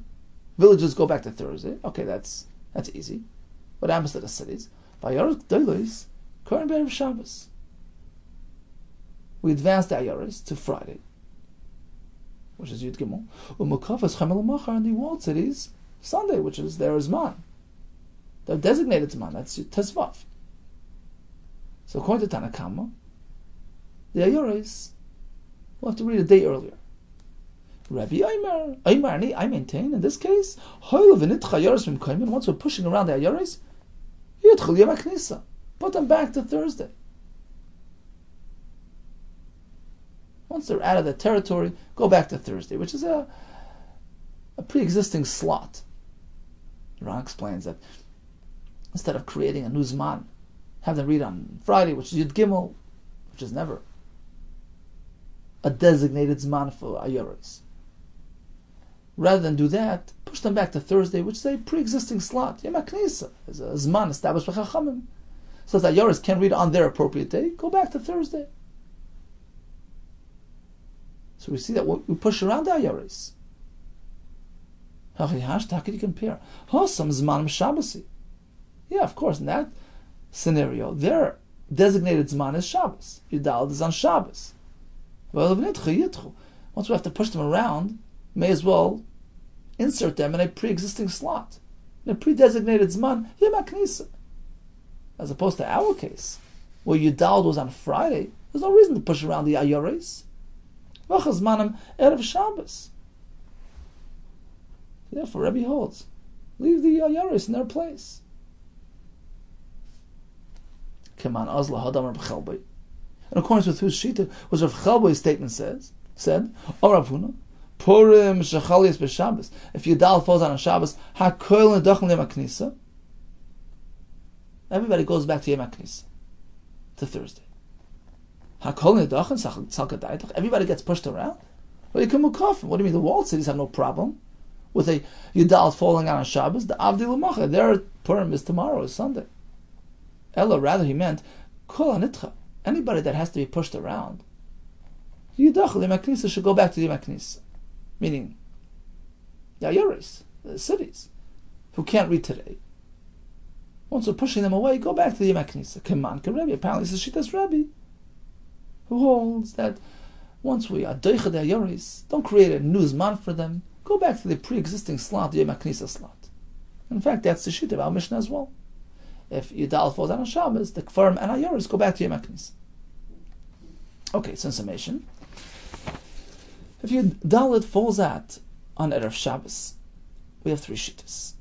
Villages go back to Thursday. Okay, that's easy. What happens to the cities? V'Ayoris gdolos koren b'erev Shabbos. We advance the Ayoris to Friday, which is Yud Gimel. Umukafas chamel machar in the walled cities, Sunday, which is their Zman. They're designated Zman. That's Tesvav. So according to Tanakama, the Ayoris will have to read a day earlier. Rabbi Aymer, I maintain in this case, once we're pushing around the Ayoris, put them back to Thursday. Once they're out of the territory, go back to Thursday, which is a pre-existing slot. Ron explains that instead of creating a new Zman, have them read on Friday, which is Yud Gimel, which is never a designated Zman for Ayoris. Rather than do that, push them back to Thursday, which is a pre-existing slot. Yom HaKnisa is a Zman established by Chachamim. So that Ayoris can read on their appropriate day, go back to Thursday. So we see that we push around the Ayoris. How can you compare? Some Zmanim Shabbos. Yeah, of course, in that scenario, their designated Zman is Shabbos. Yudalad is on Shabbos. Well, once we have to push them around, may as well insert them in a pre-existing slot, in a pre-designated Zman, Yom HaKnisa. As opposed to our case, where Yudalad was on Friday, there's no reason to push around the Ayoris. V'chazmanim erev Shabbos. Therefore, Rebbe holds Leave the Yaris in their place. Keman Azla Hadamar B'Chelbei. In accordance with whose Shita was Rav Chelbei's statement said, O Rav Huna, Purim Shechalias B'Shabbos. If Yudal falls on Shabbos, HaKoil Nedachim Yom HaKnisa. Everybody goes back to Yom HaKnisa, to Thursday. HaKoil Nedachim Salka Daitach. Everybody gets pushed around. Well, you come Mukafim. What do you mean? The walled cities have no problem with a Yudal falling on Shabbos. The Avdi L'Macha, their Purim is tomorrow, is Sunday. Ella, rather, he meant Kol HaNitcha. Anybody that has to be pushed around, Yudachal Yom HaKnisa should go back to Yom HaKnisa. Meaning, Yayiris, the cities, who can't read today. Once we're pushing them away, go back to the Yom HaKnisa. Keman Rebbe. Apparently, it's a Shittas Rebbe, who holds that once we are Deicha the Yayiris, don't create a new Zman for them. Go back to the pre-existing slot, the Yom HaKnisa slot. In fact, that's the Shita of our Mishnah as well. If Yudal falls on Shabbos, the Kfarim and Ayaris go back to Yom HaKnisa. Okay, so in summation, if Yudalit falls out on Erev Shabbos, we have three Shittas.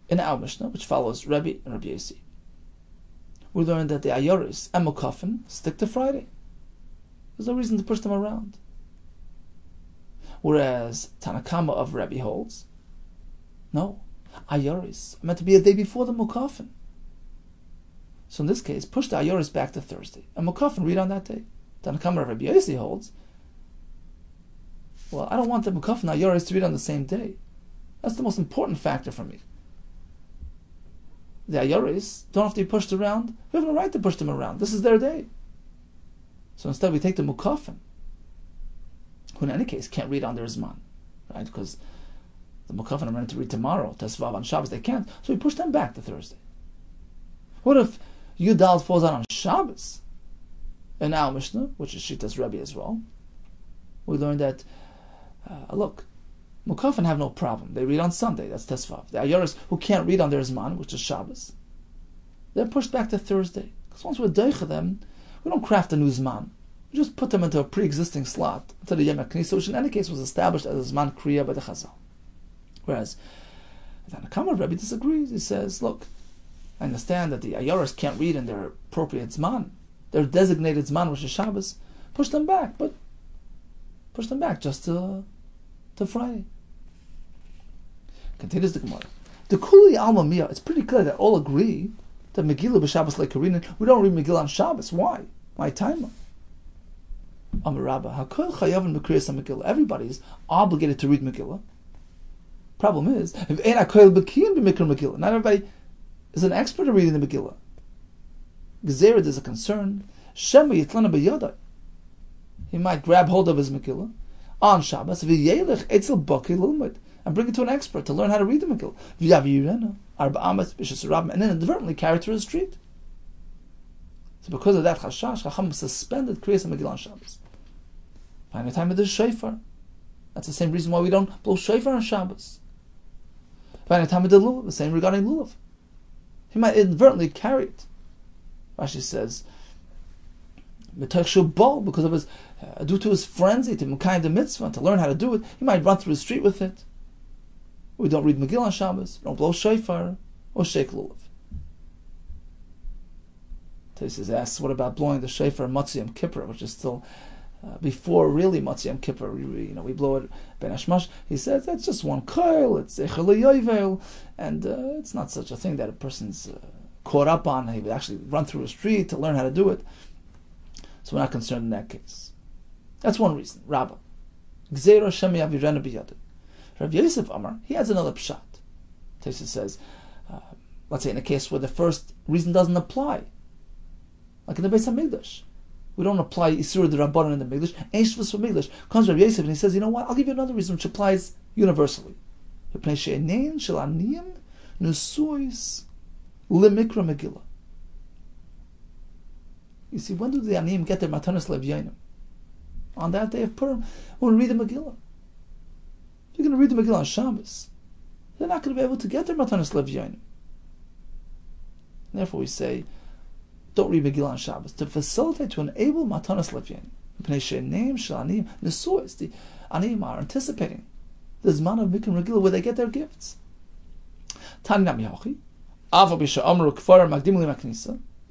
In our Mishnah, which follows Rabbi and Rabbi Yossi, we learned that the Ayaris and Mukafin stick to Friday. There's no reason to push them around. Whereas Tanakama of Rabbi holds, no, Ayaris are meant to be a day before the Mukafin. So in this case, push the Ayaris back to Thursday, and Mukafin read on that day. Tanakama of Rabbi Yossi holds, well, I don't want the Mukafin and Ayaris to read on the same day. That's the most important factor for me. The Ayaris don't have to be pushed around. We have no right to push them around. This is their day. So instead we take the Mukafin, who in any case can't read on their Zman, right? Because the Mukafin are meant to read tomorrow, Tesvav on Shabbos, they can't. So we push them back to Thursday. What if Yudal falls out on Shabbos? In our Mishnah, which is Shittas Rebbe as well, we learned that, look, Mukafin have no problem. They read on Sunday, that's Tesvav. The Ayaris who can't read on their Zman, which is Shabbos, they're pushed back to Thursday. Because once we're deicha them, we don't craft a new Zman. We just put them into a pre-existing slot, to the Yom HaKnisa, which in any case was established as a Zman Kriya by the Chazal. Whereas, the Tanakama Rebbe disagrees. He says, look, I understand that the Ayaris can't read in their appropriate Zman, their designated Zman, which is Shabbos. Push them back, but push them back just to Friday. Continues the Gemara. The Kuli Alma Mia, it's pretty clear that all agree that Megillah b'Shabbos like Karinin, we don't read Megillah on Shabbos. Why? My time. Amar Rabba, Hakol Chayavin B'Kriyas Megillah. Everybody is obligated to read Megillah. Problem is, if Ein Hakol B'Kiyin B'Mikra Megillah, not everybody is an expert at reading the Megillah. Gezered is a concern. Shema Yitlana B'Yadai. He might grab hold of his Megillah on Shabbos, V'Yelech Etzel Baki Lulmud, and bring it to an expert to learn how to read the Megillah. V'Yavirena Arba Amas B'Shas Rabbim, and then inadvertently carry it to the street. So because of that Chashash, Chacham suspended Kriyas Megillah on Shabbos. Find the time of the Shofar. That's the same reason why we don't blow Shofar on Shabbos. Find the time of the Lulav, the same regarding Lulav. He might inadvertently carry it. Rashi says, because of his, due to his frenzy to Mekayim the mitzvah, to learn how to do it, he might run through the street with it. We don't read Megillah on Shabbos, we don't blow shofar, or shake lulav. Taisus asks, what about blowing the shofar Matzah Yom Kippur, which is still before really Matzah Yom Kippur? We blow it Ben Hashmash. He says that's just one koil, it's Eichel Yovel, and it's not such a thing that a person's caught up on. He would actually run through a street to learn how to do it. So we're not concerned in that case. That's one reason. Rabbah. Gzeira Shem Yavirena B'Yadeh. Rav Yosef Amar, he has another pshat. Taisus says, let's say in a case where the first reason doesn't apply, like in the Beis HaMikdash, we don't apply Isur the Rabbanan in the Mikdash. Ein Shvus for Mikdash. Comes Rav Yosef and he says, you know what? I'll give you another reason which applies universally. Pnei she'enein shel aniyim nesuis lemikra Megillah. You see, when do the Aniyim get their Matanas Levyanim? On that day of Purim, when we read the Megillah. You're going to read the Megillah on Shabbos. They're not going to be able to get their Matanas Levyanim. Therefore we say, don't read Megillah on Shabbos, to facilitate, to enable Matanas Levyanim. The Aniyim are anticipating the Zman of Mikra Megillah where they get their gifts.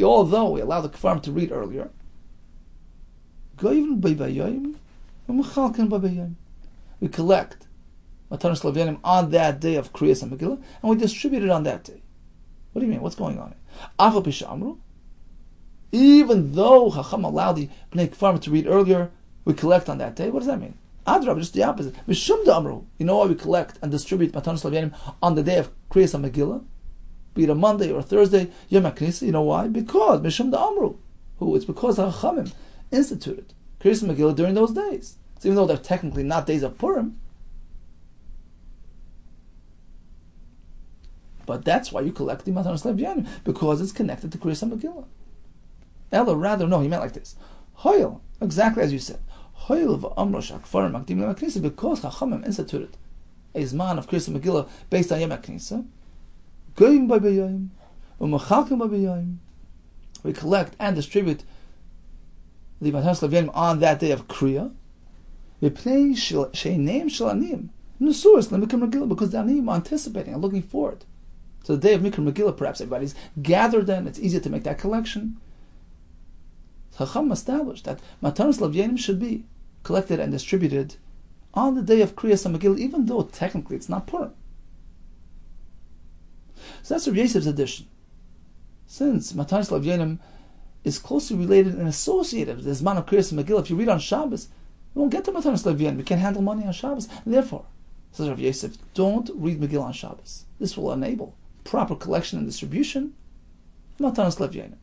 Although we allow the Kfarim to read earlier, we collect Matanos Levyanim on that day of Kriyas and Megillah, and we distribute it on that day. What do you mean? What's going on here? Even though Chacham allowed the Bnei Kfarim to read earlier, we collect on that day. What does that mean? Adrab, just the opposite. Mishum Amru. You know why we collect and distribute Matanos Levyanim on the day of Kriyas and Megillah? Be it a Monday or a Thursday, Yom HaKnisa. You know why? Because Mishum Amru. It's because the Chachamim instituted Kriyas and Megillah during those days. So even though they're technically not days of Purim, but that's why you collect the Matanos Levyanim, because it's connected to Kriyas and Megillah. Ella, rather, no, he meant like this. Hoyel, exactly as you said. Hoyel v'amrosh akfarim makdim Yom HaKnisa, because Chachamim instituted a Zman of Kriyas and Megillah based on Yom HaKnisa. Goyim b'bayayim, u'machalkim b'bayayim. We collect and distribute the Matanos Levyanim on that day of Kriya. V'pnei she'neim shalanim nusuris l'mikra Megillah, because the anim are anticipating and looking forward. So the day of Mikra Megillah, perhaps everybody's gathered then, it's easier to make that collection. Chacham established that Matanos Levyanim should be collected and distributed on the day of Kriyas and Megillah, even though technically it's not Purim. So that's Rav Yosef's addition. Since Matanos Levyanim is closely related and associated with the Zman of Kriyas and Megillah, if you read on Shabbos, we won't get to Matanos Levyanim. We can't handle money on Shabbos. And therefore, says Rav Yosef, don't read Megillah on Shabbos. This will enable proper collection and distribution of Matanos Levyanim.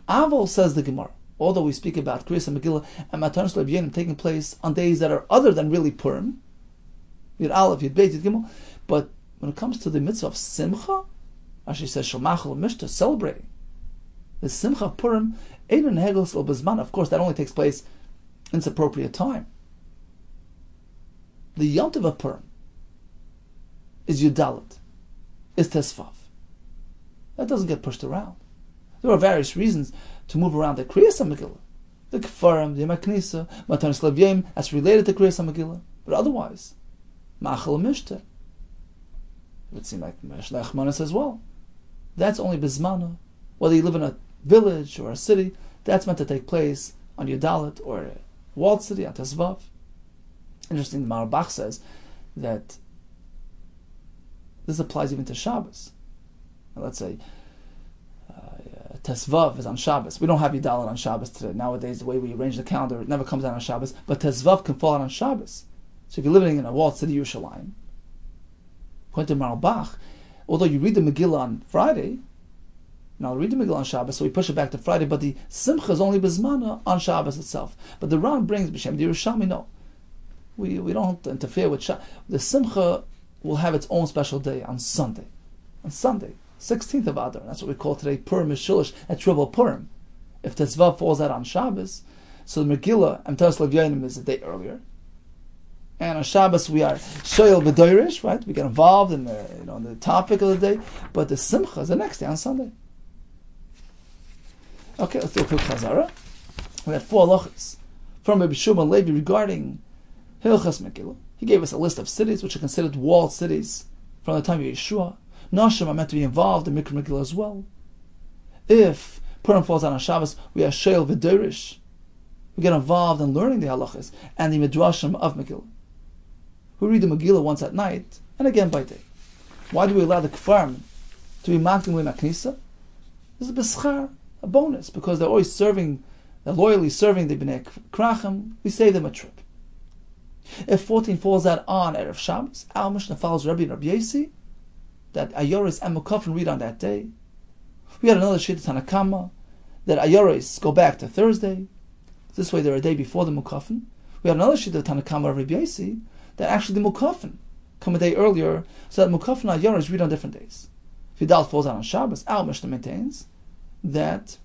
Avol, says the Gemara, although we speak about Kriyas and Megillah and Matanos Levyanim taking place on days that are other than really Purim, Yud Aleph, Yud Beit, Yud Gimel, but when it comes to the mitzvah of Simcha, as she says, Shalmachal Mishta, celebrating the Simcha of Purim, Ein Hegel Bezman, of course, that only takes place in its appropriate time. The Yom Tov of Purim is Yudalit, is Tesvav. That doesn't get pushed around. There are various reasons to move around the Kriyas and Megillah. The Kfarim, the Yom HaKnisa, Matanos Levyanim, that's related to Kriyas and Megillah. But otherwise, Ma'achal Mishta. It would seem like Shlech Manas as well. That's only Bizmana. Whether you live in a village or a city, that's meant to take place on Yudalit or a walled city, on Tesvav. Interesting, the Marabach says that this applies even to Shabbos. Now, let's say Tesvav is on Shabbos. We don't have Yudalit on Shabbos today. Nowadays, the way we arrange the calendar, it never comes out on Shabbos. But Tesvav can fall out on Shabbos. So if you're living in a walled city, Yerushalayim, according to Marabach, although you read the Megillah on Friday, now I'll read the Megillah on Shabbos, so we push it back to Friday, but the Simcha is only Bezmana on Shabbos itself. But the Ran brings B'Shem Yerushalmi, no. We don't interfere with Shabbos. The Simcha will have its own special day on Sunday. On Sunday, 16th of Adar. That's what we call today Purim Mishilish at Triple Purim. If Tetzvav falls out on Shabbos, so the Megillah and Matanos Levyanim is a day earlier. And on Shabbos we are Shoyel B'Doirish, right? We get involved in the topic of the day. But the Simcha is the next day on Sunday. Okay, let's do a quick Chazara. We had 4 halachos from Rabbi Shimon Levi regarding Hilchas Megillah. He gave us a list of cities which are considered walled cities from the time of Yeshua. Nashim are meant to be involved in Mikra Megillah as well. If Purim falls out on Shabbos, we are Shoyel V'Doirish. We get involved in learning the halachas and the midrashim of Megillah. We read the Megillah once at night and again by day. Why do we allow the Kfarim to be makdim l'maknisa? This is a beschar, a bonus, because they're always loyally serving the Bnei Krachim. We save them a trip. If 14 falls out on Erev Shabbos, our Mishnah follows Rabbi Yesi, that Ayoris and Mukafin read on that day. We had another Shita Tanakama, that Ayoris go back to Thursday. This way they're a day before the Mukafin. We had another Shita Tanakama of Rabbi Yesi, that actually the Mukafin come a day earlier, so that Mukafin and Ayoris read on different days. If Yudal falls out on Shabbos, our Mishnah maintains that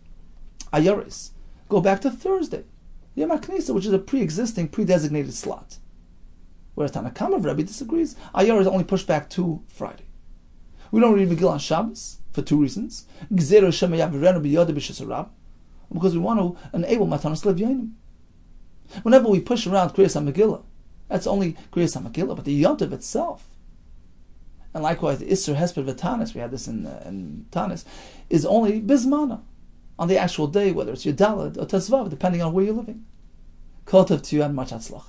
Ayoris go back to Thursday, Yom HaKnisa, which is a pre-existing, pre-designated slot. Whereas Tanakama of Rabbi disagrees. Ayoris only pushed back to Friday. We don't read Megillah on Shabbos for 2 reasons. Because we want to enable Matanos Levyanim. Whenever we push around Kriyas HaMegillah, that's only Kriyas HaMegillah, but the Yom Tov itself And likewise, the Isser Hesped V'Tanis, we had this in Tanis, is only Bismana, on the actual day, whether it's your Daled or Tesvav, depending on where you're living. Kol tov to you and much hatzlacha.